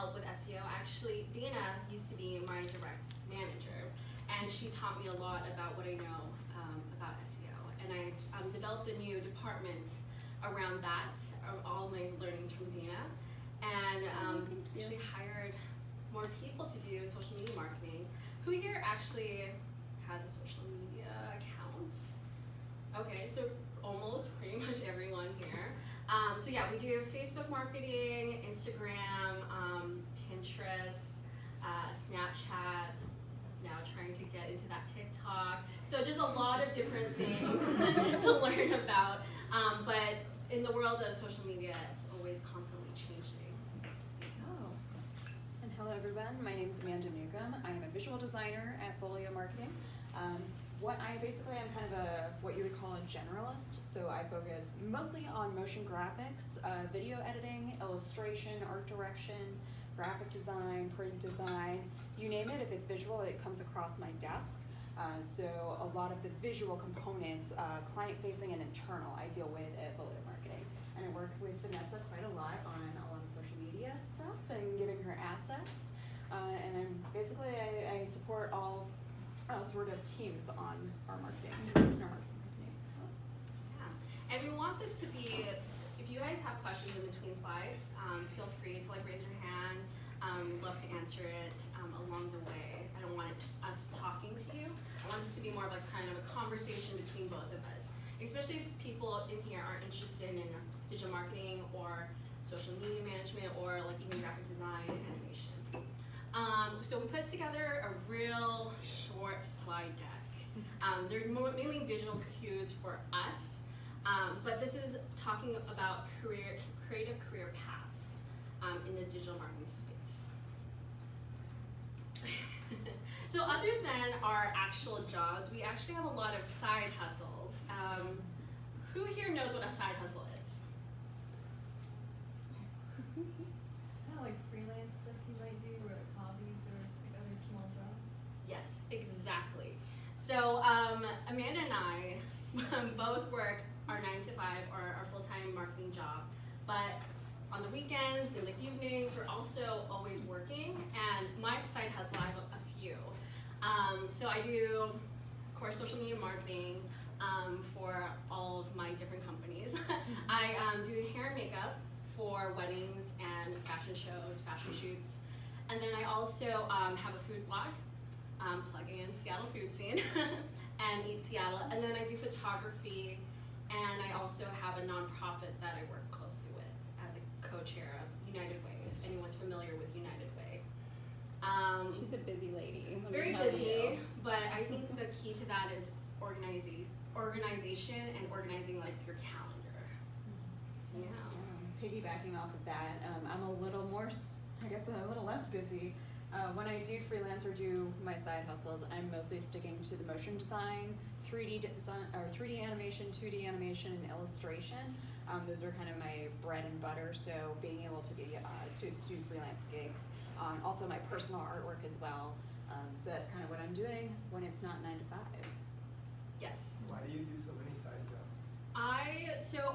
help with SEO. Actually, Dana used to be my direct manager, and she taught me a lot about what I know about SEO. And I've developed a new department around that, all my learnings from Dana, and actually hired more people to do social media marketing. Who here actually has a social media account? Okay, so almost pretty much everyone here. So yeah, we do Facebook marketing, Instagram, Pinterest, Snapchat, now trying to get into that TikTok. So there's a lot of different things to learn about. But in the world of social media, it's always constantly changing. Oh. And hello everyone, my name is Amanda Newcomb. I am a visual designer at Folio Marketing. I'm kind of what you would call a generalist. So I focus mostly on motion graphics, video editing, illustration, art direction, graphic design, print design, you name it. If it's visual, it comes across my desk. So a lot of the visual components, client-facing and internal, I deal with at Folio Marketing. And I work with Vanessa quite a lot on a lot of social media stuff and giving her assets. And I support all sort of teams on our marketing company. Yeah, and we want this to be, if you guys have questions in between slides, feel free to raise your hand. We'd love to answer it along the way. I don't want it just us talking to you. I want this to be more of kind of a conversation between both of us, especially if people in here are interested in digital marketing or social media management or even graphic design and animation. So we put together a real short slide deck. They're mainly visual cues for us, but this is talking about creative career paths in the digital marketing space. So other than our actual jobs, we actually have a lot of side hustles. Who here knows what a side hustle is? It's kind of like freelance stuff you might do, or hobbies, or other small jobs. Yes, exactly. So Amanda and I both work our 9 to 5 or our full-time marketing job, but on the weekends and the evenings, we're also always working. And my side hustle, I have a few. So I do, of course, social media marketing for all of my different companies. I do hair and makeup for weddings and fashion shows, fashion shoots. And then I also have a food blog, plugging in Seattle food scene and Eat Seattle. And then I do photography, and I also have a nonprofit that I work closely with as a co-chair of United Way, if anyone's familiar with United Way. She's a busy lady. Very busy, but I think the key to that is organization and organizing your calendar. Yeah. Piggybacking off of that, I'm a little less busy. When I do freelance or do my side hustles, I'm mostly sticking to the motion design, 3D design, or 3D animation, 2D animation, and illustration. Those are kind of my bread and butter. So being able to do freelance gigs, also my personal artwork as well. So that's kind of what I'm doing when it's not 9 to 5. Yes. Why do you do so many side jobs?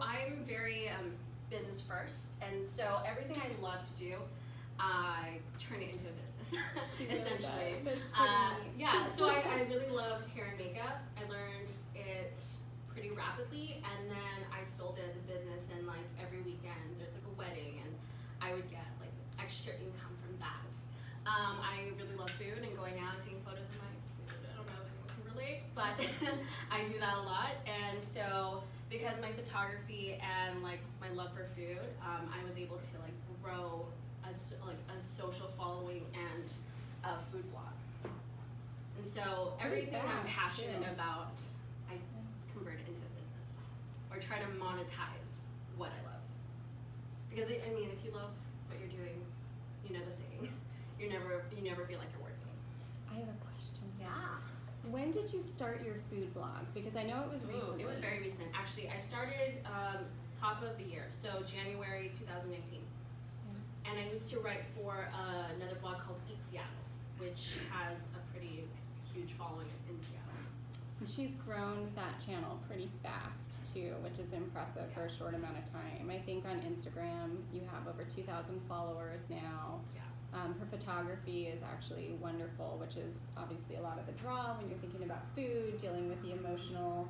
I'm very business first, and so everything I love to do, I turn it into a business, essentially. Yeah, so I really loved hair and makeup. I learned it pretty rapidly, and then I sold it as a business, and every weekend there's a wedding, and I would get extra income from that. I really love food and going out and taking photos of my food. I don't know if anyone can relate, but I do that a lot, and so because my photography and my love for food, I was able to grow a social following and a food blog. And so everything I'm passionate about, I convert it into business or try to monetize what I love. Because if you love what you're doing, you know the saying, you never feel like you're working. I have a question. Yeah. When did you start your food blog? Because I know it was recent. It was very recent. Actually, I started top of the year, so January 2019. And I used to write for another blog called Eat Seattle, which has a pretty huge following in Seattle. And she's grown that channel pretty fast too, which is impressive for a short amount of time. I think on Instagram you have over 2,000 followers now. Yeah. photography is actually wonderful, which is obviously a lot of the draw when you're thinking about food, dealing with the emotional,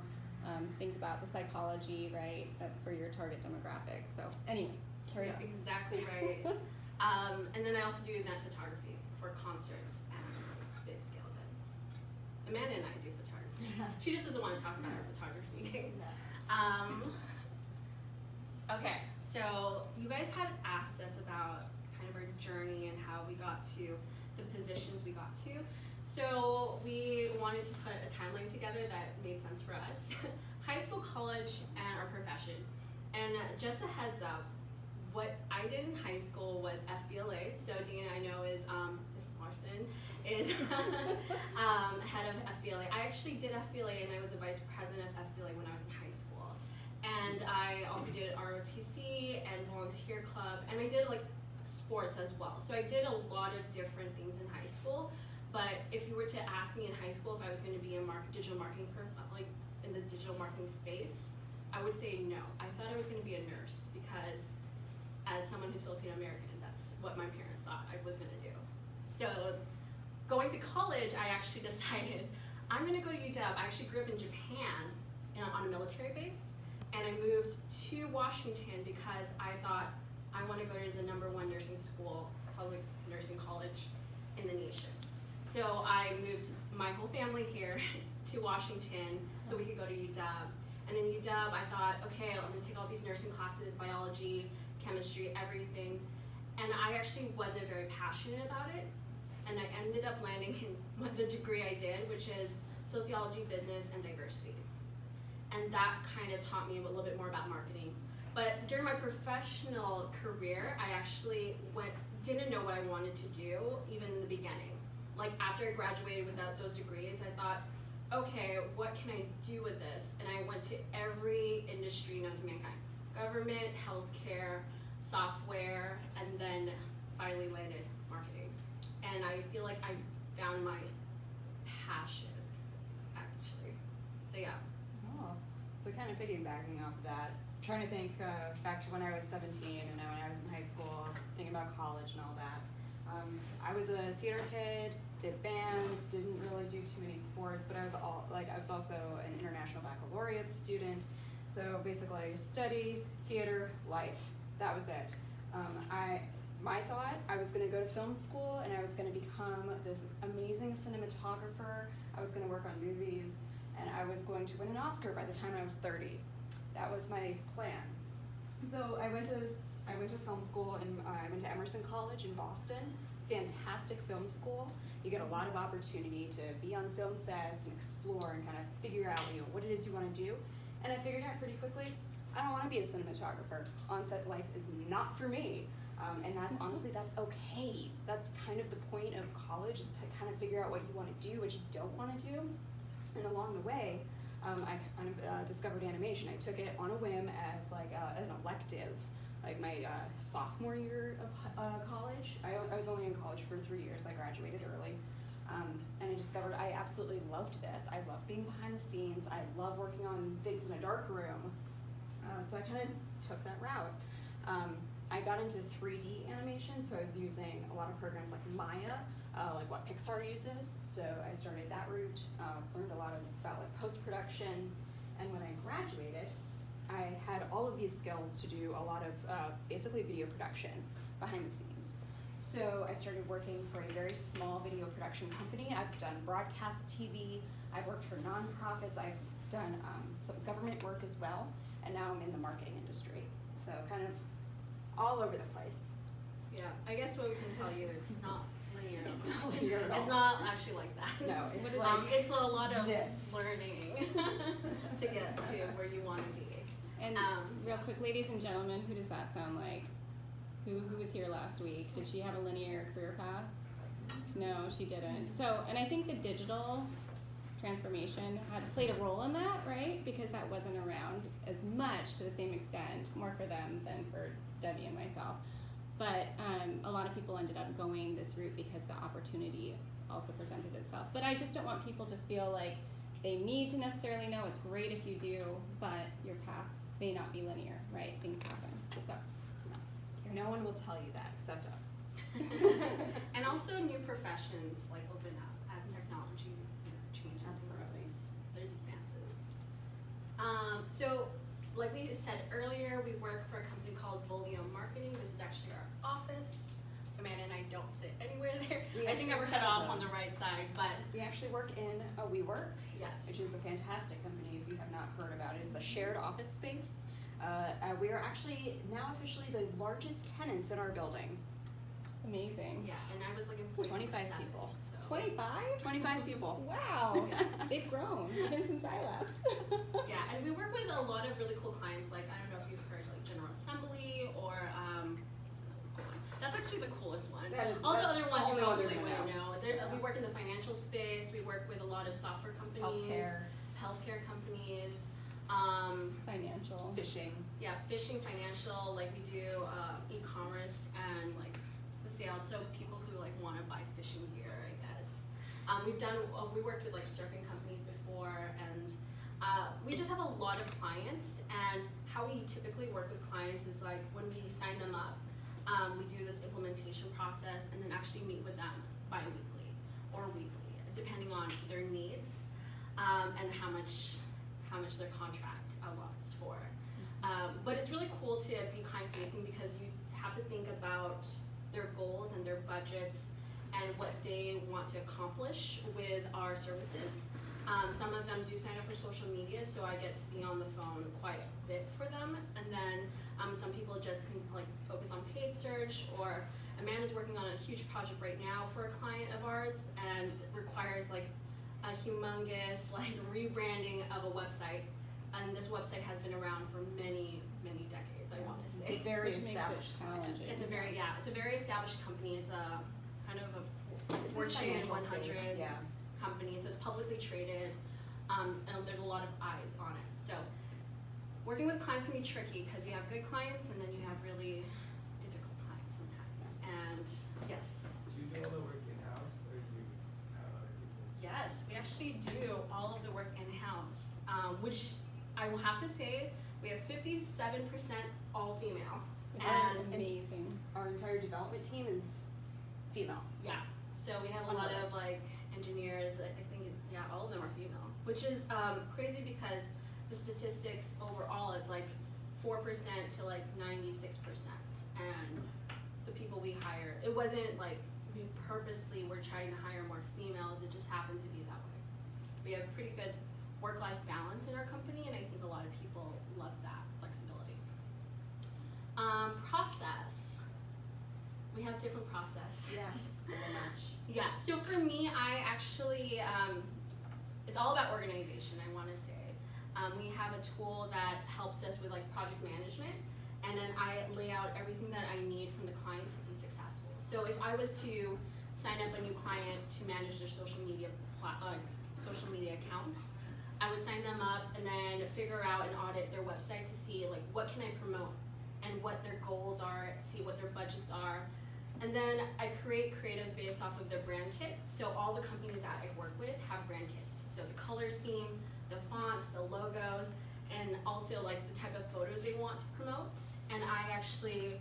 think about the psychology, right, for your target demographic. So anyway, carry on. Exactly right. And then I also do event photography for concerts and big scale events. Amanda and I do photography. She just doesn't want to talk about her photography. Okay, so you guys had asked us about kind of our journey and how we got to the positions we got to. So we wanted to put a timeline together that made sense for us. High school, college, and our profession. And just a heads up, what I did in high school was FBLA. So Dean, I know is Ms. Larson is head of FBLA. I actually did FBLA and I was a vice president of FBLA when I was in high school. And I also did ROTC and volunteer club, and I did like sports as well. So I did a lot of different things in high school. But if you were to ask me in high school if I was going to be a digital marketing like in the digital marketing space, I would say no. I thought I was going to be a nurse because as someone who's Filipino American, that's what my parents thought I was going to do. So going to college, I actually decided I'm going to go to UW. I actually grew up in Japan on a military base, and I moved to Washington because I thought I want to go to the #1 nursing school, public nursing college in the nation. So I moved my whole family here to Washington so we could go to UW. And in UW, I thought, okay, I'm going to take all these nursing classes, biology, chemistry, everything. And I actually wasn't very passionate about it. And I ended up landing in the degree I did, which is sociology, business, and diversity. And that kind of taught me a little bit more about marketing. But during my professional career, I actually didn't know what I wanted to do, even in the beginning. Like after I graduated without those degrees, I thought, okay, what can I do with this? And I went to every industry known to mankind. Government, healthcare, software, and then finally landed marketing. And I feel like I found my passion, actually. So yeah. Oh, so kind of piggybacking off of that, trying to think back to when I was 17 and when I was in high school, thinking about college and all that. I was a theater kid, did band, didn't really do too many sports, but I was also an international baccalaureate student. So basically, study, theater, life. That was it. My thought, I was going to go to film school and I was going to become this amazing cinematographer. I was going to work on movies and I was going to win an Oscar by the time I was 30. That was my plan. So I went to film school and I went to Emerson College in Boston. Fantastic film school. You get a lot of opportunity to be on film sets and explore and kind of figure out what it is you want to do. And I figured out pretty quickly, I don't want to be a cinematographer. On-set life is not for me. And that's honestly, that's okay. That's kind of the point of college, is to kind of figure out what you want to do, what you don't want to do. And along the way, I kind of discovered animation. I took it on a whim as like an elective, like my sophomore year of college. I was only in college for 3 years. I graduated early. And I discovered I absolutely loved this. I love being behind the scenes. I love working on things in a dark room. So I kind of took that route. I got into 3D animation, so I was using a lot of programs like Maya, like what Pixar uses. So I started that route, learned a lot about like post-production, and when I graduated, I had all of these skills to do a lot of basically video production behind the scenes. So I started working for a very small video production company. I've done broadcast TV, I've worked for nonprofits, I've done some government work as well, and now I'm in the marketing industry. So kind of all over the place. Yeah, I guess what we can tell you, it's not linear. It's not linear at all. It's not actually like that. No, it's like it's a lot of this. learning to get to where you want to be. And real quick, ladies and gentlemen, who does that sound like? Who was here last week? Did she have a linear career path? No, she didn't. So, and I think the digital transformation had played a role in that, right? Because that wasn't around as much to the same extent, more for them than for Debbie and myself. But a lot of people ended up going this route because the opportunity also presented itself. But I just don't want people to feel like they need to necessarily know. It's great if you do, but your path may not be linear, right? Things happen. So, No one will tell you that except us. And also also new professions like open up as technology changes. Absolutely. There's advances. So like we said earlier, we work for a company called Volio Marketing. This is actually our office. Amanda and I don't sit anywhere there. We I think actually I'm work cut at off the- on the right side, but We actually work in a WeWork, yes. which is a fantastic company if you have not heard about it. It's a shared office space. We are actually now officially the largest tenants in our building. It's amazing. Yeah, and I was like employed 25 for 7, people. So. 25? 25 people. Wow, they've grown even since I left. Yeah, and we work with a lot of really cool clients. Like I don't know if you've heard like General Assembly or what's another cool one? That's actually the coolest one. All the That's other ones you all the probably ones wouldn't I know. We work in the financial space. We work with a lot of software companies, healthcare companies. Financial. Fishing. Yeah, fishing, financial. Like we do e-commerce and like the sales. So people who like want to buy fishing gear, I guess. We worked with like surfing companies before, and we just have a lot of clients. And how we typically work with clients is like when we sign them up, we do this implementation process and then actually meet with them bi-weekly or weekly, depending on their needs and how much their contract allots for. But it's really cool to be client-facing because you have to think about their goals and their budgets and what they want to accomplish with our services. Some of them do sign up for social media, so I get to be on the phone quite a bit for them. And then some people just can like focus on paid search, or Amanda's working on a huge project right now for a client of ours, and it requires like a humongous like rebranding of a website. And this website has been around for many, many decades, I want to It's say. a very Which makes it established challenging. It's a very established company. It's a kind of a It's in the Fortune financial 100 space, yeah. company, so it's publicly traded, and there's a lot of eyes on it. So working with clients can be tricky because you have good clients and then you have really difficult clients sometimes. And yes, Do you do all the work in-house, or do you have other people? yes, we actually do all of the work in-house, which I will have to say, we have 57% all female. Which And is amazing. Our entire development team is female. yeah, so we have a lot of like engineers, I think, yeah, all of them are female, which is crazy because the statistics overall is like 4% to like 96%. And the people we hire, it wasn't like we purposely were trying to hire more females, it just happened to be that way. We have pretty good work-life balance in our company, and I think a lot of people love that flexibility. Process. We have different process. Yes, very much. Yeah, so for me, I actually, it's all about organization, I wanna say. We have a tool that helps us with like project management, and then I lay out everything that I need from the client to be successful. So if I was to sign up a new client to manage their social media accounts, I would sign them up and then figure out and audit their website to see like what can I promote and what their goals are, see what their budgets are. And then I create creatives based off of their brand kit. So all the companies that I work with have brand kits. So the color scheme, the fonts, the logos, and also like the type of photos they want to promote. And I actually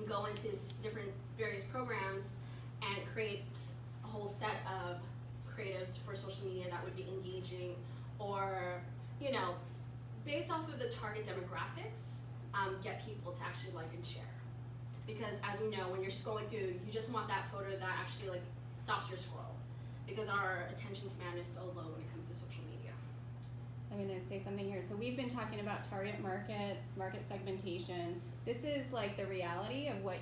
go into different various programs and create a whole set of creatives for social media that would be engaging, or, you know, based off of the target demographics, get people to actually like and share. Because as you know, when you're scrolling through, you just want that photo that actually like stops your scroll, because our attention span is so low when it comes to social media. I'm gonna say something here. So we've been talking about target market segmentation. This is like the reality of what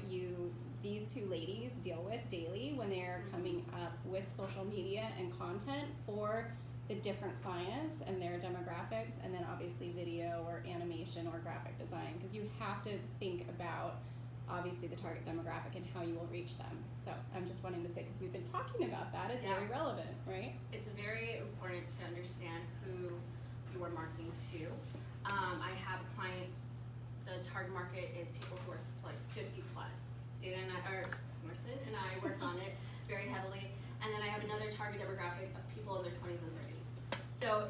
these two ladies deal with daily when they are coming up with social media and content for the different clients and their demographics, and then obviously video or animation or graphic design, because you have to think about obviously the target demographic and how you will reach them. So I'm just wanting to say, because we've been talking about that, it's very relevant, right? It's very important to understand who you are marketing to. I have a client, the target market is people who are like 50 plus. Dana and Summerson and I work on it very heavily. And then I have another target demographic of people in their 20s and 30s. So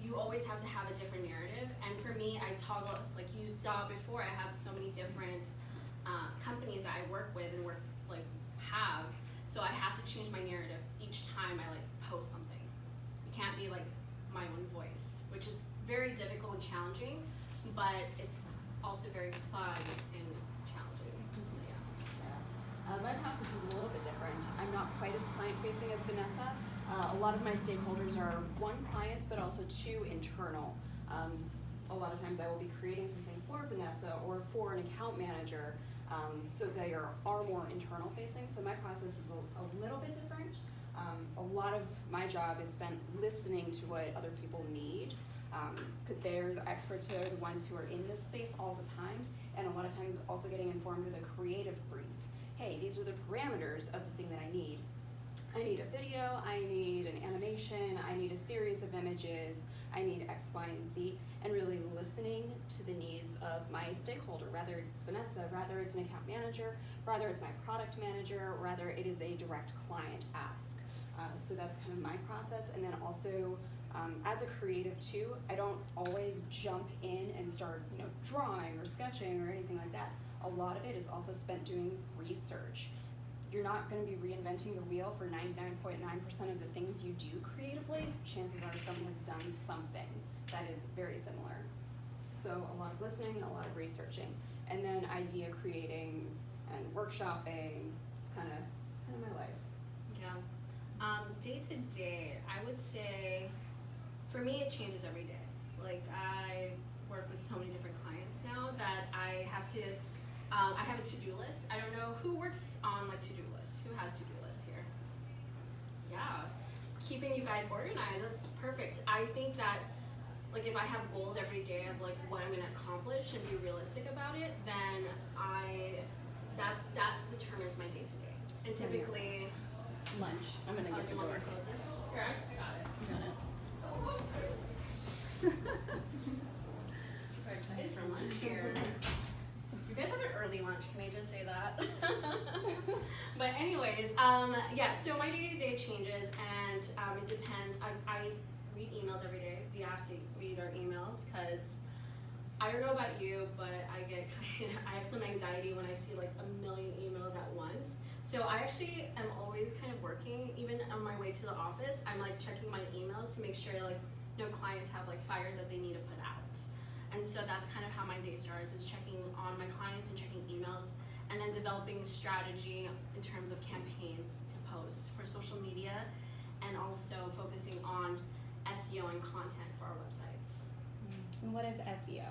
you always have to have a different narrative. And for me, I toggle, like you saw before, I have so many different companies that I work with and work like have. So I have to change my narrative each time I like post something. It can't be like my own voice, which is very difficult and challenging, but it's also very fun and challenging. Yeah. My process is a little bit different. I'm not quite as client-facing as Vanessa. A lot of my stakeholders are one, clients, but also two, internal. A lot of times I will be creating something for Vanessa or for an account manager, so they are more internal facing. So my process is a little bit different. A lot of my job is spent listening to what other people need, because they're the experts, they're the ones who are in this space all the time, and a lot of times also getting informed with a creative brief. Hey, these are the parameters of the thing that I need. I need a video, I need an animation, I need a series of images, I need X, Y, and Z, and really listening to the needs of my stakeholder, whether it's Vanessa, whether it's an account manager, whether it's my product manager, whether it is a direct client ask. So that's kind of my process, and then also as a creative too, I don't always jump in and start drawing or sketching or anything like that. A lot of it is also spent doing research. You're not going to be reinventing the wheel for 99.9% of the things you do creatively. Chances are someone has done something that is very similar. So a lot of listening, a lot of researching, and then idea creating and workshopping. It's kind of my life. Yeah. Day to day, I would say, for me, it changes every day. Like, I work with so many different clients now that I have a to-do list. I don't know who works on like to-do lists. Who has to-do lists here? Yeah. Keeping you guys organized, that's perfect. I think that like if I have goals every day of like what I'm gonna accomplish and be realistic about it, then that determines my day to day. And typically Lunch. I'm gonna get the you want door. me to close this? Here, I got it. You got it. Super excited for lunch here. You guys have an early lunch, can I just say that? But anyways, yeah, so my day-to-day changes, and it depends. I read emails every day. We have to read our emails, because I don't know about you, but I have some anxiety when I see like a million emails at once. So I actually am always kind of working, even on my way to the office, I'm like checking my emails to make sure like no clients have like fires that they need to put out. And so that's kind of how my day starts, is checking on my clients and checking emails, and then developing a strategy in terms of campaigns to post for social media, and also focusing on SEO and content for our websites. And what is SEO?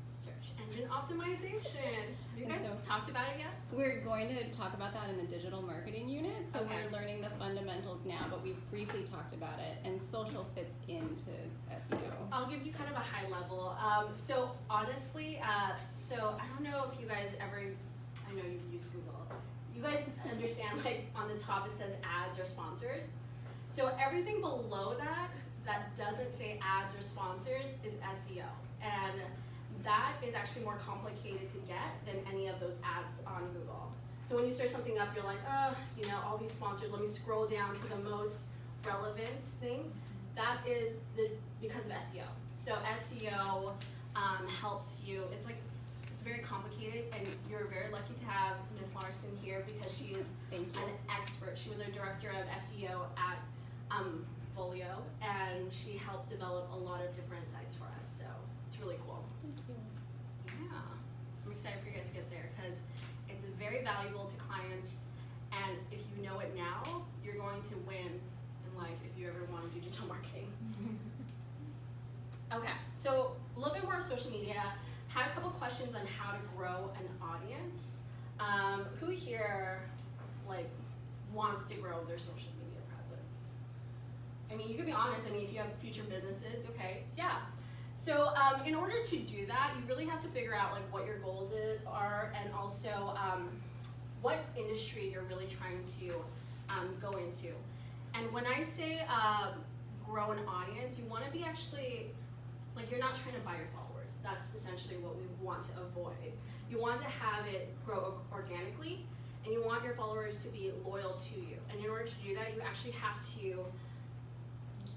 Search engine optimization. Have you And guys so- talked about it yet? We're going to talk about that in the digital marketing unit, so Okay. we're learning the fundamentals now, but we've briefly talked about it, and social fits into SEO. I'll give you kind of a high level. So honestly, so I don't know if you guys ever, I know you've used Google. You guys understand like on the top it says ads or sponsors. So everything below that doesn't say ads or sponsors is SEO. And that is actually more complicated to get than any of those ads on Google. So when you search something up, you're like, all these sponsors, let me scroll down to the most relevant thing. That is because of SEO. So SEO helps you, it's very complicated, and you're very lucky to have Ms. Larson here, because she is Thank you. an expert. She was our director of SEO at Folio, and she helped develop a lot of different sites for us, so it's really cool. Thank you. Yeah, I'm excited for you guys to get there, because it's very valuable to clients, and if you know it now, you're going to win in life if you ever want to do digital marketing. Okay, so a little bit more of social media. Had a couple questions on how to grow an audience. Who here wants to grow their social media presence? I mean, you can be honest. I mean, if you have future businesses, okay, yeah. So in order to do that, you really have to figure out what your goals are, and also what industry you're really trying to go into. And when I say grow an audience, you want to be actually, you're not trying to buy your followers. That's essentially what we want to avoid. You want to have it grow organically, and you want your followers to be loyal to you. And in order to do that, you actually have to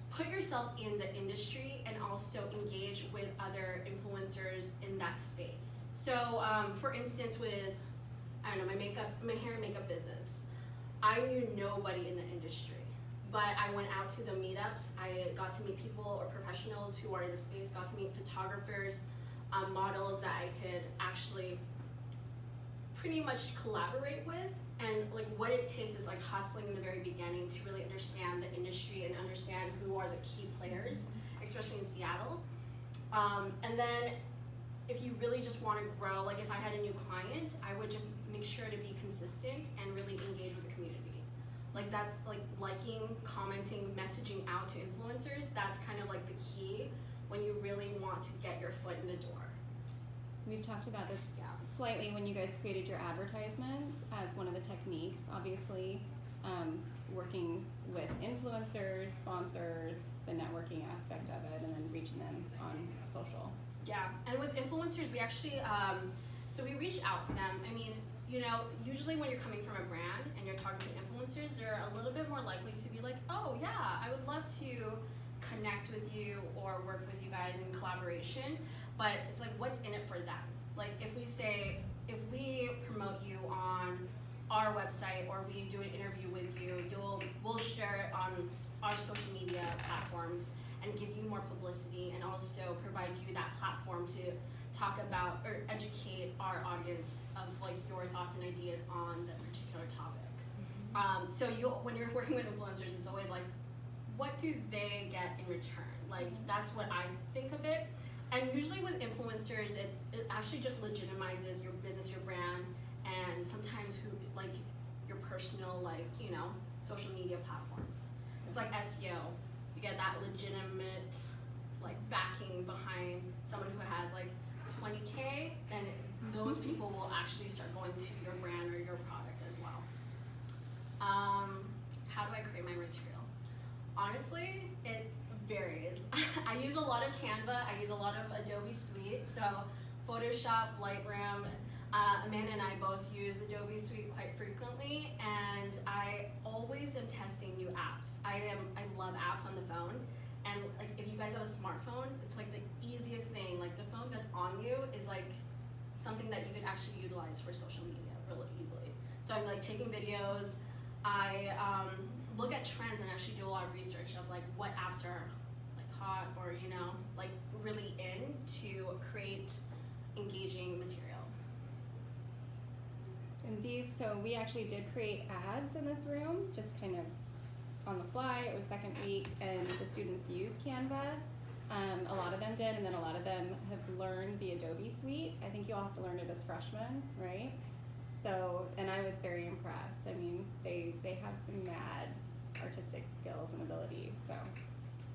put yourself in the industry and also engage with other influencers in that space. So for instance, with, I don't know, my hair and makeup business. I knew nobody in the industry. But I went out to the meetups. I got to meet people or professionals who are in the space, got to meet photographers, models that I could actually pretty much collaborate with. And like what it takes is like hustling in the very beginning to really understand the industry and understand who are the key players, especially in Seattle. And then if you really just want to grow, like if I had a new client, I would just make sure to be consistent and really engage with the community. Like that's like liking, commenting, messaging out to influencers, that's kind of like the key when you really want to get your foot in the door. We've talked about this slightly when you guys created your advertisements as one of the techniques, obviously, working with influencers, sponsors, the networking aspect of it, and then reaching them on social. Yeah, and with influencers, we actually, so we reach out to them. I mean, you know, usually when you're coming from a brand and you're talking to influencers, they're a little bit more likely to be like, oh yeah, I would love to connect with you or work with you guys in collaboration, but it's like, what's in it for them? Like if we promote you on our website or we do an interview with you, we'll share it on our social media platforms and give you more publicity and also provide you that platform to talk about or educate our audience of like your thoughts and ideas on the particular topic. So when you're working with influencers, it's always like, what do they get in return? Like that's what I think of it. And usually with influencers, it actually just legitimizes your business, your brand, and sometimes like your personal, like, you know, social media platforms. It's like SEO. You get that legitimate like backing behind someone who has like 20K, and those people will actually start going to your brand or your product as well. How do I create my material? Honestly, it varies. I use a lot of Canva, I use a lot of Adobe Suite, so Photoshop, Lightroom. Amanda and I both use Adobe Suite quite frequently, and I always am testing new apps. I love apps on the phone, and like if you guys have a smartphone, it's like the easiest thing. Like the phone that's on you is like something that you could actually utilize for social media really easily. So I'm like taking videos. I look at trends and actually do a lot of research of like what apps are like hot or, you know, like really in to create engaging material. And so we actually did create ads in this room, just kind of on the fly. It was second week, and the students used Canva. A lot of them did, and then a lot of them have learned the Adobe Suite. I think you all have to learn it as freshmen, right? So, and I was very impressed. I mean, they have some mad artistic skills and abilities. So,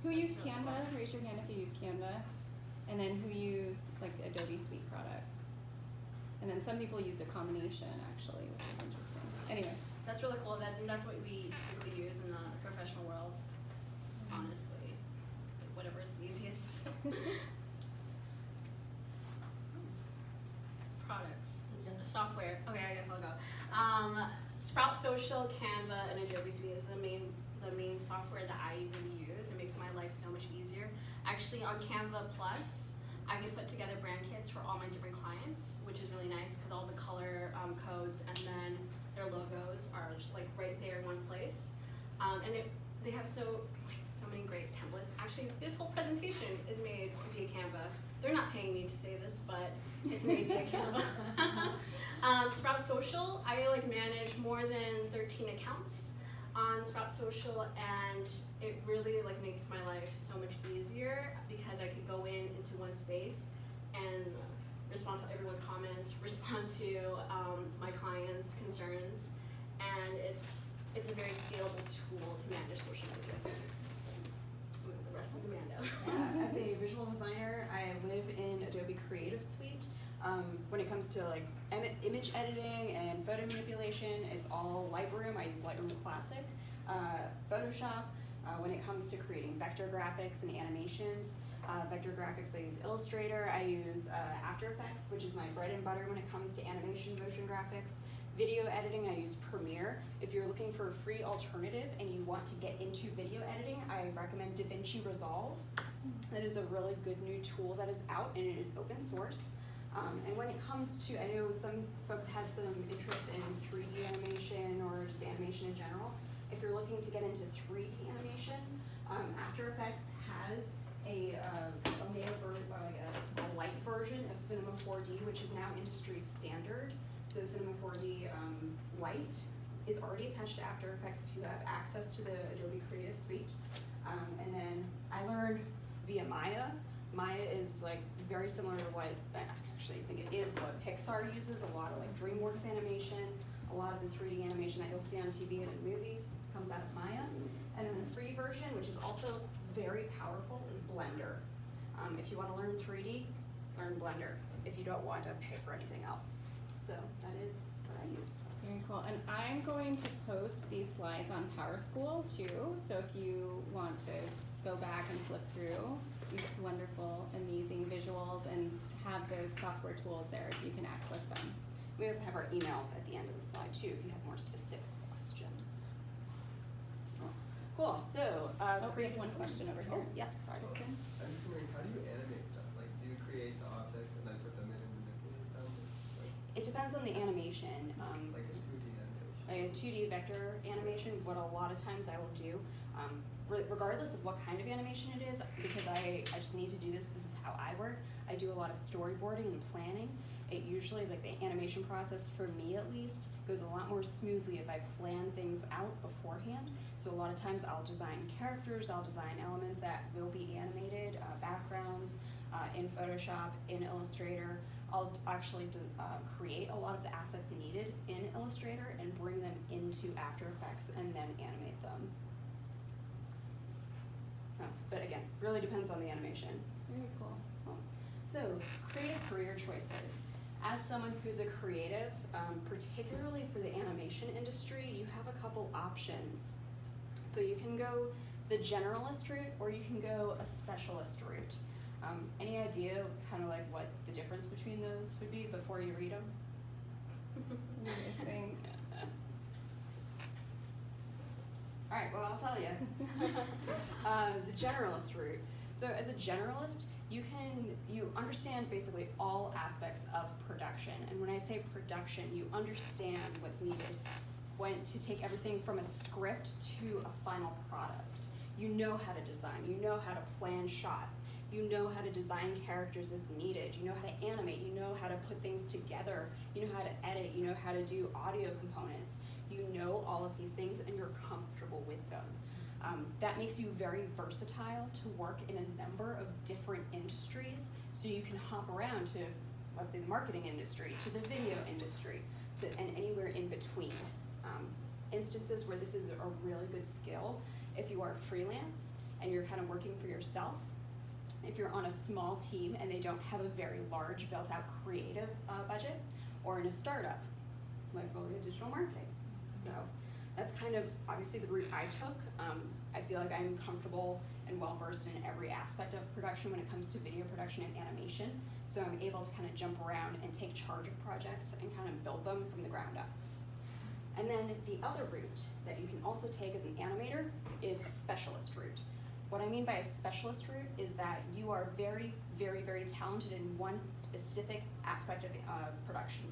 who used Canva? Raise your hand if you used Canva. And then who used like Adobe Suite products? And then some people used a combination actually, which is interesting. Anyway. That's really cool. That's what we typically use in the professional world, honestly. Whatever is easiest. Products, software. Okay, I guess I'll go. Sprout Social, Canva, and Adobe Suite is the main software that I really use. It makes my life so much easier. Actually, on Canva Plus, I can put together brand kits for all my different clients, which is really nice because all the color codes and then their logos are just like right there in one place. And they have so many great templates. Actually, this whole presentation is made via Canva. They're not paying me to say this, but it's made via Canva. Sprout Social, I like manage more than 13 accounts on Sprout Social, and it really like makes my life so much easier because I could go into one space and respond to everyone's comments, respond to my clients' concerns, and it's a very scalable tool to manage social media. The rest is Amanda. As a visual designer, I live in Adobe Creative Suite. When it comes to like image editing and photo manipulation, it's all Lightroom. I use Lightroom Classic. Photoshop, when it comes to creating vector graphics and animations. Vector graphics, I use Illustrator. I use After Effects, which is my bread and butter when it comes to animation, motion graphics. Video editing, I use Premiere. If you're looking for a free alternative and you want to get into video editing, I recommend DaVinci Resolve. That is a really good new tool that is out, and it is open source. And when it comes to, I know some folks had some interest in 3D animation or just animation in general. you're looking to get into 3D animation, After Effects has a light version of Cinema 4D, which is now industry standard. So Cinema 4D Lite is already attached to After Effects if you have access to the Adobe Creative Suite. And then I learned via Maya. Maya is like very similar to what, I actually think it is what Pixar uses, a lot of like DreamWorks animation, a lot of the 3D animation that you'll see on TV and in movies comes out of Maya. And then the free version, which is also very powerful, is Blender. If you want to learn 3D, learn Blender. If you don't want to pay for anything else. So that is what I use. Very cool. And I'm going to post these slides on PowerSchool too. So if you want to go back and flip through these wonderful, amazing visuals and have the software tools there, you can access them. We also have our emails at the end of the slide too, if you have more specific questions. Cool. So, We have one question over here. Oh, yes. Sorry. Kristen? I'm just wondering, how do you animate stuff? Like, do you create the objects and then put them in and manipulate them? Like, It depends on the animation. like a 2D animation? A 2D vector animation, what a lot of times I will do, regardless of what kind of animation it is, because I just need to do this, this is how I work, I do a lot of storyboarding and planning. It usually, like the animation process, for me at least, goes a lot more smoothly if I plan things out beforehand. So a lot of times I'll design characters, I'll design elements that will be animated, backgrounds, in Photoshop, in Illustrator. I'll actually create a lot of the assets needed in Illustrator and bring them into After Effects and then animate them. But again, really depends on the animation. Very cool. So, creative career choices. As someone who's a creative, particularly for the animation industry, you have a couple options. So you can go the generalist route or you can go a specialist route. Any idea kind of like what the difference between those would be before you read them? What do you guys think? All right, well, I'll tell you. The generalist route. So as a generalist, you understand basically all aspects of production. And when I say production, you understand what's needed to take everything from a script to a final product. You know how to design, you know how to plan shots, you know how to design characters as needed, you know how to animate, you know how to put things together, you know how to edit, you know how to do audio components. You know all of these things and you're comfortable with them. That makes you very versatile to work in a number of different industries, so you can hop around to, let's say, the marketing industry, to the video industry, and anywhere in between. Instances where this is a really good skill, if you are freelance and you're kind of working for yourself, if you're on a small team and they don't have a very large built-out creative budget, or in a startup, like Volio Digital Marketing. So that's kind of obviously the route I took. I feel like I'm comfortable and well-versed in every aspect of production when it comes to video production and animation. So I'm able to kind of jump around and take charge of projects and kind of build them from the ground up. And then the other route that you can also take as an animator is a specialist route. What I mean by a specialist route is that you are very, very, very talented in one specific aspect of production.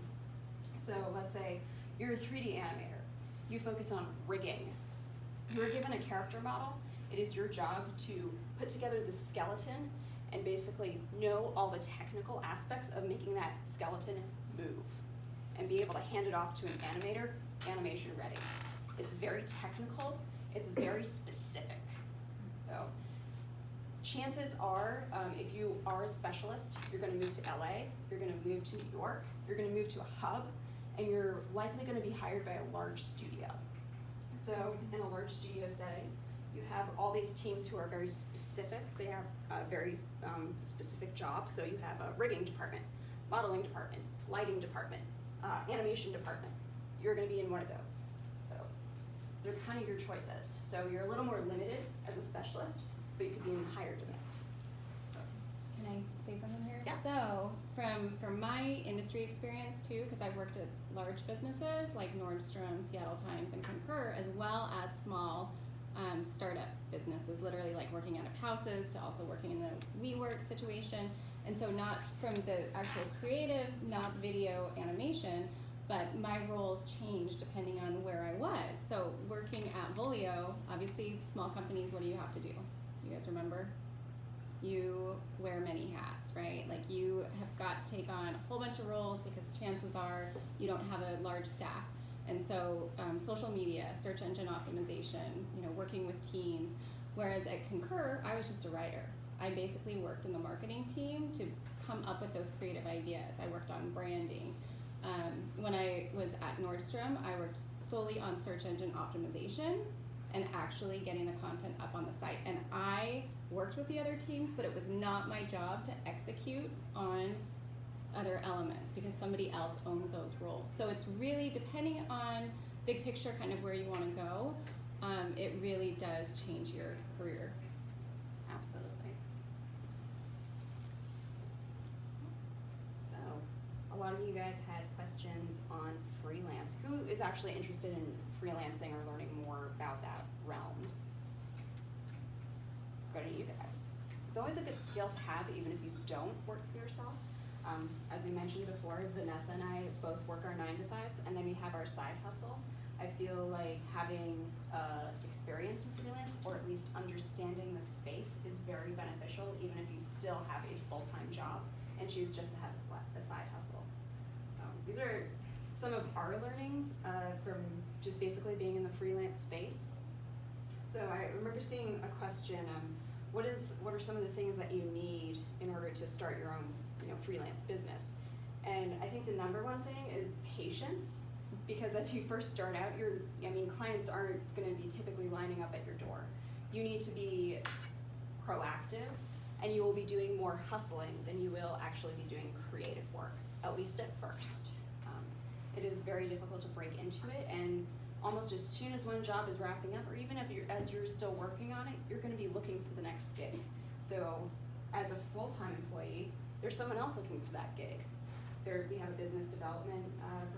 So let's say you're a 3D animator. You focus on rigging. You're given a character model. It is your job to put together the skeleton and basically know all the technical aspects of making that skeleton move and be able to hand it off to an animator, animation ready. It's very technical, it's very specific. So chances are, if you are a specialist, you're gonna move to LA, you're gonna move to New York, you're gonna move to a hub, and you're likely gonna be hired by a large studio. So in a large studio setting, you have all these teams who are very specific. They have very specific jobs. So you have a rigging department, modeling department, lighting department, animation department. You're gonna be in one of those. So they're kind of your choices. So you're a little more limited as a specialist, but you could be in higher demand. Can I say something here? Yeah. So from my industry experience too, because I worked at large businesses like Nordstrom, Seattle Times, and Concur, as well as small startup businesses, literally like working out of houses to also working in the WeWork situation. And so not from the actual creative, not video animation, but my roles changed depending on where I was. So working at Volio, obviously, small companies, what do you have to do? You guys remember? You wear many hats, right? Like you have got to take on a whole bunch of roles because chances are you don't have a large staff. And so social media, search engine optimization, working with teams. Whereas at Concur, I was just a writer. I basically worked in the marketing team to come up with those creative ideas. I worked on branding. When I was at Nordstrom, I worked solely on search engine optimization and actually getting the content up on the site. And I worked with the other teams, but it was not my job to execute on other elements because somebody else owned those roles. So it's really depending on big picture, kind of where you want to go. It really does change your career. Absolutely. So, a lot of you guys had questions on freelance. Who is actually interested in freelancing or learning more about that realm? Go to you guys. It's always a good skill to have, even if you don't work for yourself. As we mentioned before, Vanessa and I both work our 9-to-5s, and then we have our side hustle. I feel like having experience in freelance, or at least understanding the space, is very beneficial, even if you still have a full-time job and choose just to have a side hustle. These are some of our learnings from just basically being in the freelance space. So I remember seeing a question, what are some of the things that you need in order to start your own freelance business? And I think the number one thing is patience, because as you first start out, clients aren't going to be typically lining up at your door. You need to be proactive, and you will be doing more hustling than you will actually be doing creative work, at least at first. It is very difficult to break into it, and almost as soon as one job is wrapping up, or even as you're still working on it, you're going to be looking for the next gig. So as a full-time employee, there's someone else looking for that gig. We have a business development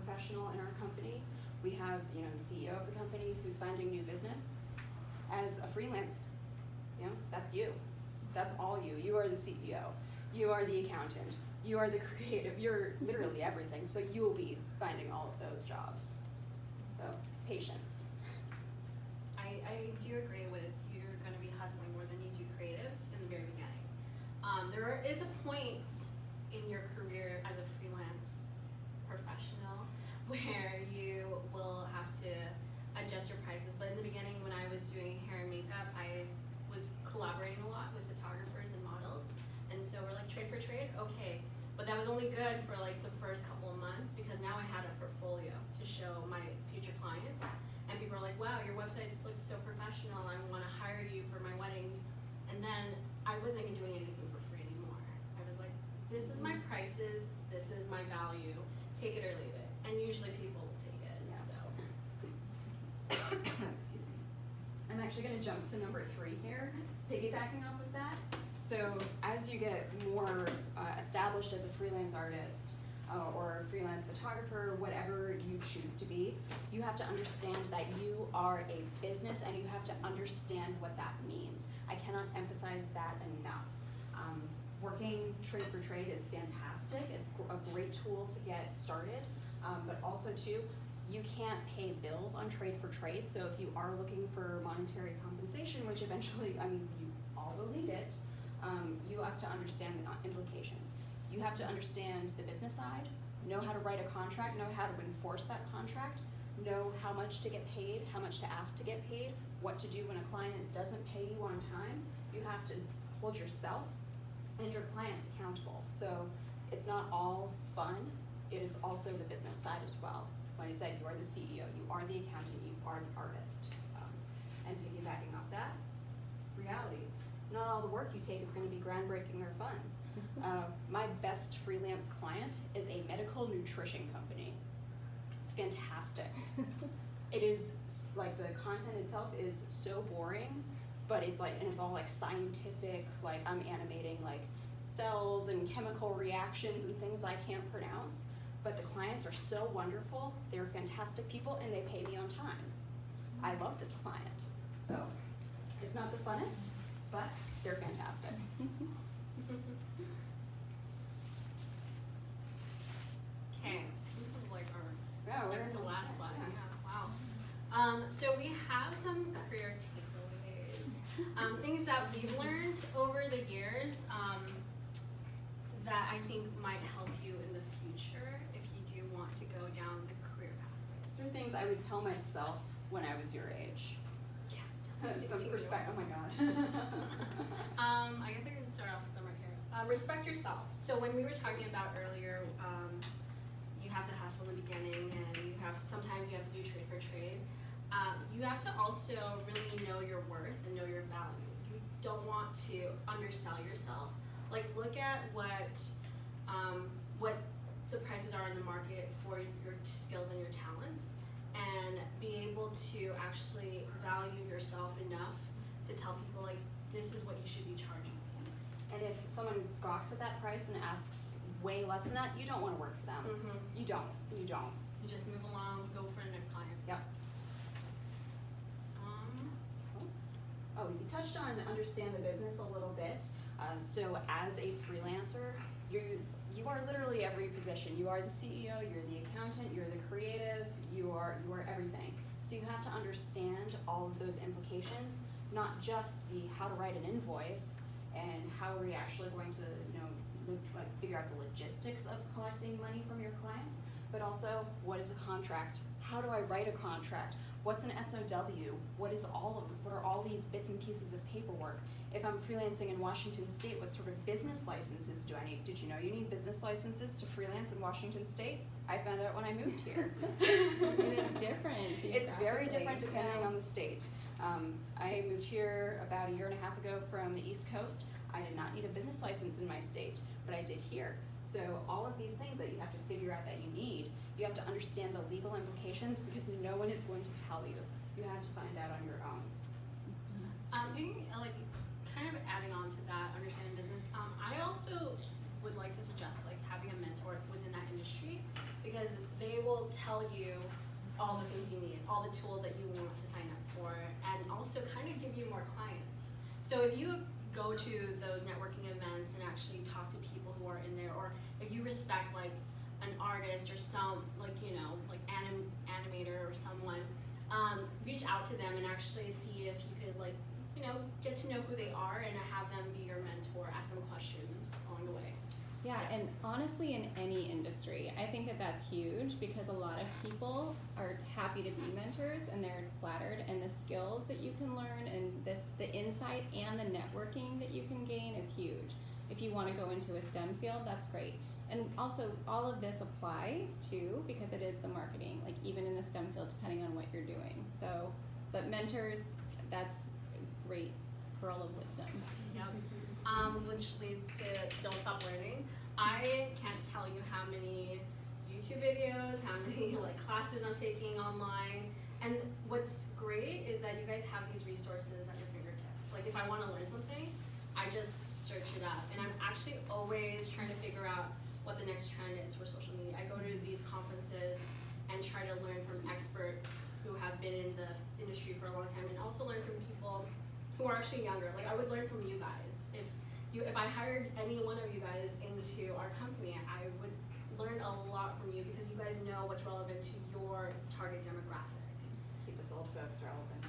professional in our company. We have the CEO of the company who's finding new business. As a freelance, that's you. That's all you. You are the CEO. You are the accountant. You are the creative. You're literally everything. So you will be finding all of those jobs. So patience. I do agree with you're going to be hustling more than you do creatives in the very beginning. There is a point in your career as a freelance professional where you will have to adjust your prices. But in the beginning, when I was doing hair and makeup, I was collaborating a lot with photographers and models. And so we're like, trade for trade? Okay. But that was only good for like the first couple of months, because now I had a portfolio to show my future clients. And people are like, wow, your website looks so professional. I want to hire you for my weddings. And then I wasn't even doing anything for free anymore. I was like, this is my prices, this is my value, take it or leave it. And usually people will take it, Yeah. so. Excuse me. I'm actually going to jump to number 3 here, piggybacking off of that. So as you get more established as a freelance artist or freelance photographer, whatever you choose to be, you have to understand that you are a business, and you have to understand what that means. I cannot emphasize that enough. Working trade for trade is fantastic. It's a great tool to get started, but also too, you can't pay bills on trade for trade. So if you are looking for monetary compensation, which eventually, you all will need it, you have to understand the implications. You have to understand the business side, know how to write a contract, know how to enforce that contract, know how much to get paid, how much to ask to get paid, what to do when a client doesn't pay you on time. You have to hold yourself and your clients accountable. So it's not all fun, it is also the business side as well. Like I said, you are the CEO, you are the accountant, you are the artist. And piggybacking off that, reality. Not all the work you take is going to be groundbreaking or fun. My best freelance client is a medical nutrition company. It's fantastic. It is like the content itself is so boring, but it's all like scientific, like I'm animating like cells and chemical reactions and things I can't pronounce. But the clients are so wonderful, they're fantastic people, and they pay me on time. I love this client. So it's not the funnest, but they're fantastic. Okay, this is like our Yeah, we're second to almost last there, slide. yeah. Yeah, wow. So we have some career Things that we've learned over the years that I think might help you in the future if you do want to go down the career pathway. These are things I would tell myself when I was your age. Yeah. Some perspective. Oh my god. I guess I can start off with some right here. Respect yourself. So when we were talking about earlier, you have to hustle in the beginning, and sometimes you have to do trade for trade. You have to also really know your worth and know your value. You don't want to undersell yourself. Like, look at what the prices are in the market for your skills and your talents, and be able to actually value yourself enough to tell people, like, this is what you should be charging. And if someone gawks at that price and asks way less than that, you don't want to work for them. Mm-hmm. You don't. You don't. You just move along, go for the next client. Yep. Oh, you touched on understand the business a little bit. So as a freelancer, you are literally every position. You are the CEO, you're the accountant, you're the creative, you are everything. So you have to understand all of those implications, not just the how to write an invoice and how are we actually going to, like figure out the logistics of collecting money from your clients, but also what is a contract? How do I write a contract? What's an SOW? What are all these bits and pieces of paperwork? If I'm freelancing in Washington State, what sort of business licenses do I need? Did you know you need business licenses to freelance in Washington State? I found out when I moved here. And it's different. It's very different geographically. depending on the state. I moved here about 1.5 years ago from the East Coast. I did not need a business license in my state, but I did here. So all of these things that you have to figure out that you need, you have to understand the legal implications because no one is going to tell you. You have to find out on your own. Kind of adding on to that, understanding business, I also would like to suggest having a mentor within that industry, because they will tell you all the things you need, all the tools that you want to sign up for, and also kind of give you more clients. So if you go to those networking events and actually talk to people who are in there, or if you respect an artist or some animator or someone, reach out to them and actually see if you could get to know who they are and have them be your mentor, ask them questions along the way. Yeah, and honestly, in any industry, I think that that's huge because a lot of people are happy to be mentors and they're flattered, and the skills that you can learn and the insight and the networking that you can gain is huge. If you want to go into a STEM field, that's great. And also, all of this applies too because it is the marketing, even in the STEM field, depending on what you're doing. So, but mentors, that's a great pearl of wisdom. Yep. Which leads to Don't Stop Learning. I can't tell you how many YouTube videos, how many classes I'm taking online. And what's great is that you guys have these resources at your fingertips. If I want to learn something, I just search it up. And I'm actually always trying to figure out what the next trend is for social media. I go to these conferences and try to learn from experts who have been in the industry for a long time, and also learn from people who are actually younger. I would learn from you guys. If I hired any one of you guys into our company, I would learn a lot from you because you guys know what's relevant to your target demographic. Keep us old folks relevant.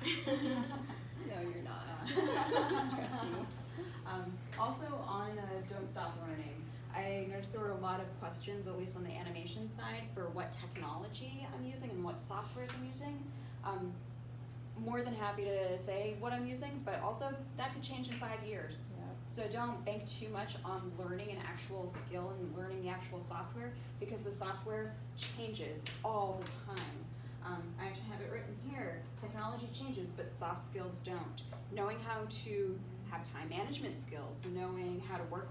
No, you're not. Trust me. Also on Don't Stop Learning, I noticed there were a lot of questions, at least on the animation side, for what technology I'm using and what softwares I'm using. More than happy to say what I'm using, but also that could change in 5 years. Yeah. So don't bank too much on learning an actual skill and learning the actual software, because the software changes all the time. I actually have it written here, technology changes, but soft skills don't. Knowing how to have time management skills, knowing how to work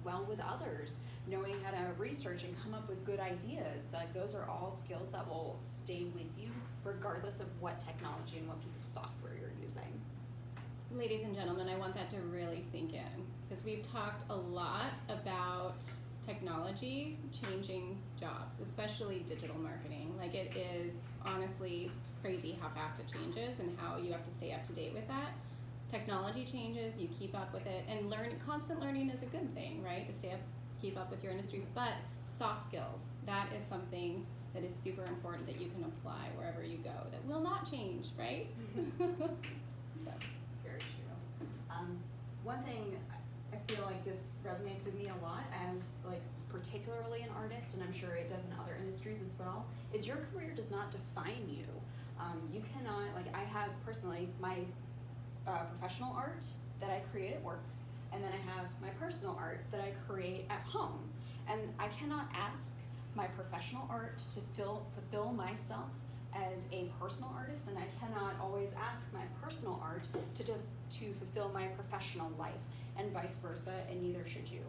well with others, knowing how to research and come up with good ideas, those are all skills that will stay with you regardless of what technology and what piece of software you're using. Ladies and gentlemen, I want that to really sink in because we've talked a lot about technology changing jobs, especially digital marketing. It is honestly crazy how fast it changes and how you have to stay up to date with that. Technology changes, you keep up with it, and constant learning is a good thing, right? To keep up with your industry. But soft skills, that is something that is super important that you can apply wherever you go. That will not change, right? So. Very true. one thing I feel like this resonates with me a lot as like particularly an artist, and I'm sure it does in other industries as well, is your career does not define you. You cannot, like I have personally my professional art that I create at work, and then I have my personal art that I create at home. And I cannot ask my professional art to fulfill myself as a personal artist, and I cannot always ask my personal art to fulfill my professional life, and vice versa, and neither should you.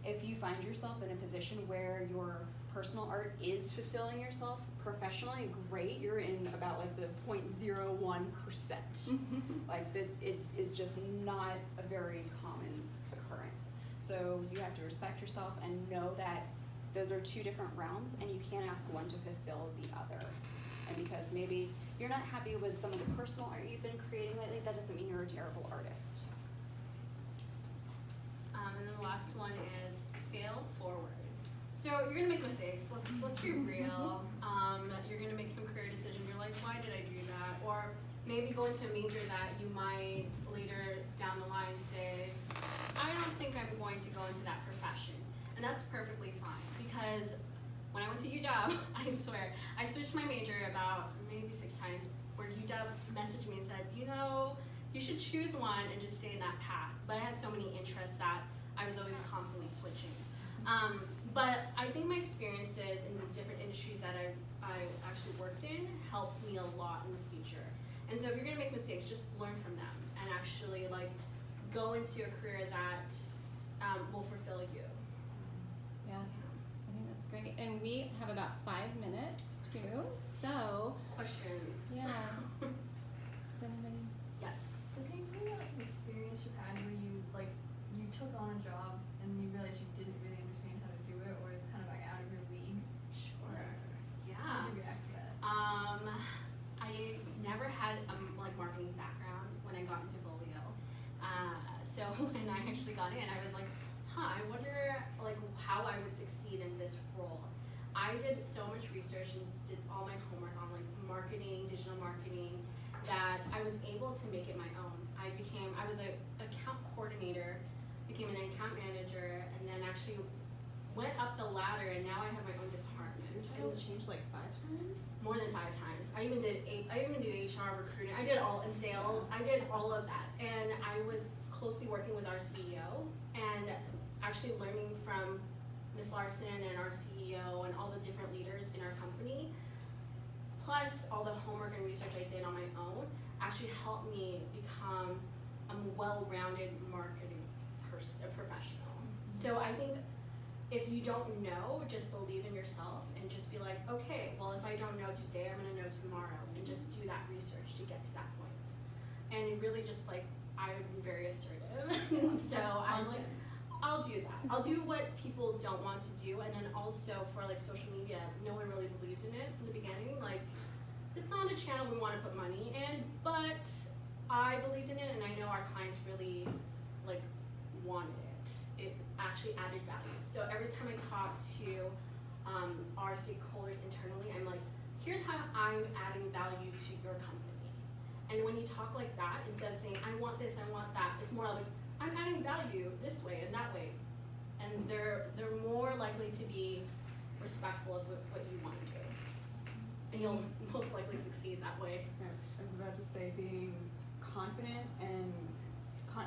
If you find yourself in a position where your personal art is fulfilling yourself professionally, great, you're in about like the 0.01%. Like it is just not a very common occurrence. So you have to respect yourself and know that those are two different realms, and you can't ask one to fulfill the other. And because maybe you're not happy with some of the personal art you've been creating lately, that doesn't mean you're a terrible artist. And then the last one is fail forward. So you're gonna make mistakes. Let's be real. You're gonna make some career decisions. You're like, why did I do that? Or maybe go into a major that you might later down the line say, I don't think I'm going to go into that profession. And that's perfectly fine, because when I went to UW, I swear, I switched my major about maybe 6 times, where UW messaged me and said, you know, you should choose one and just stay in that path. But I had so many interests that I was always constantly switching. But I think my experiences in the different industries that I actually worked in helped me a lot in the future. And so if you're gonna make mistakes, just learn from them and actually like go into a career that will fulfill you. Yeah, I think that's great. And we have about 5 minutes too, so. Questions? Yeah. Does anybody? Yes. So can you tell me about an experience you had where you took on a job and you realized you didn't really understand how to do it, or it's kind of like out of your league? Sure. Yeah. How did you react to that? I never had a marketing background when I got into Volio. So when I actually got in, I was like, I wonder like how I would succeed in this role. I did so much research and did all my homework on like marketing, digital marketing, that I was able to make it my own. I was an account coordinator, became an account manager, and then actually went up the ladder, and now I have my own department. Your title's changed like 5 times? More than 5 times. I even did HR, recruiting. I did all in sales. I did all of that, and I was closely working with our CEO and actually learning from Ms. Larson and our CEO and all the different leaders in our company. Plus, all the homework and research I did on my own actually helped me become a well-rounded marketing professional. So I think if you don't know, just believe in yourself and just be like, okay, well, if I don't know today, I'm gonna know tomorrow, and just do that research to get to that point. And really just like, I'm very assertive, so I'm like, I'll do that. I'll do what people don't want to do, and then also for like social media, no one really believed in it in the beginning. Like, it's not a channel we want to put money in, but I believed in it, and I know our clients really like wanted it. It actually added value. So every time I talk to our stakeholders internally, I'm like, here's how I'm adding value to your company. And when you talk like that, instead of saying, I want this, I want that, it's more like, I'm adding value this way and that way. And they're more likely to be respectful of what you want to do. And you'll most likely succeed that way. Yeah, I was about to say being confident and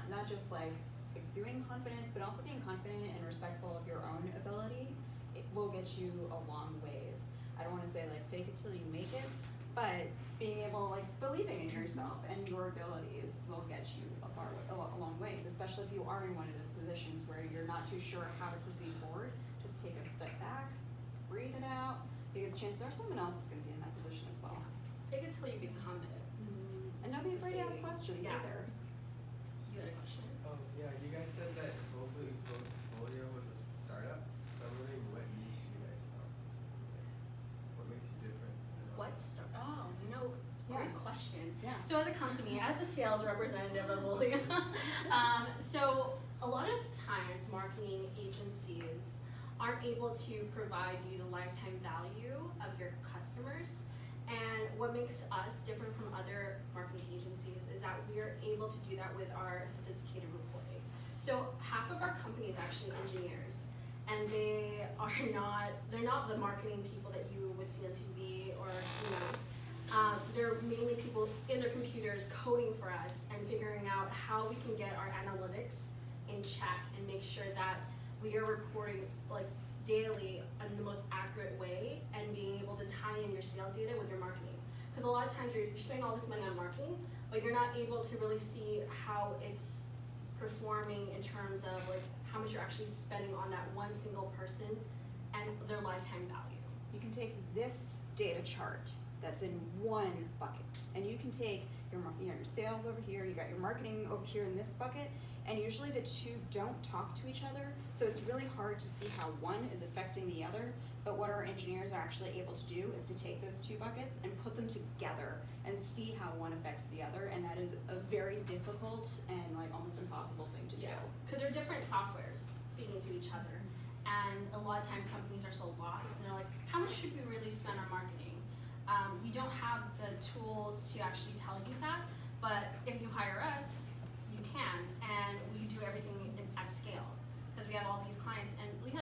not just like exuding confidence, but also being confident and respectful of your own ability, it will get you a long ways. I don't want to say like fake it till you make it, but being able, like, believing in yourself and your abilities will get you a long ways, especially if you are in one of those positions where you're not too sure how to proceed forward. Just take a step back, breathe it out, because chances are someone else is going to be in that position as well. Fake it till you become it. And don't be afraid to ask questions either. You had a question? Oh, yeah, you guys said that Volio was a startup, so I'm wondering what niche you guys found. What makes you different? Great question. Yeah. So as a company, as a sales representative of Volio, so a lot of times marketing agencies aren't able to provide you the lifetime value of your customers. And what makes us different from other marketing agencies is that we are able to do that with our sophisticated reporting. So half of our company is actually engineers, and they're not the marketing people that you would see on TV or, you know, they're mainly people in their computers coding for us and figuring out how we can get our analytics in check and make sure that we are reporting like daily in the most accurate way and being able to tie in your sales data with your marketing. Because a lot of times you're spending all this money on marketing, but you're not able to really see how it's performing in terms of like how much you're actually spending on that one single person and their lifetime value. You can take this data chart that's in one bucket, and you can take your sales over here, you got your marketing over here in this bucket, and usually the two don't talk to each other, so it's really hard to see how one is affecting the other. But what our engineers are actually able to do is to take those two buckets and put them together and see how one affects the other, and that is a very difficult and like almost impossible thing to do. Yeah, because they're different softwares speaking to each other, and a lot of times companies are so lost, and they're like, how much should we really spend on marketing? We don't have the tools to actually tell you that, but if you hire us, you can, and we do everything at scale, because we have all these clients, and we have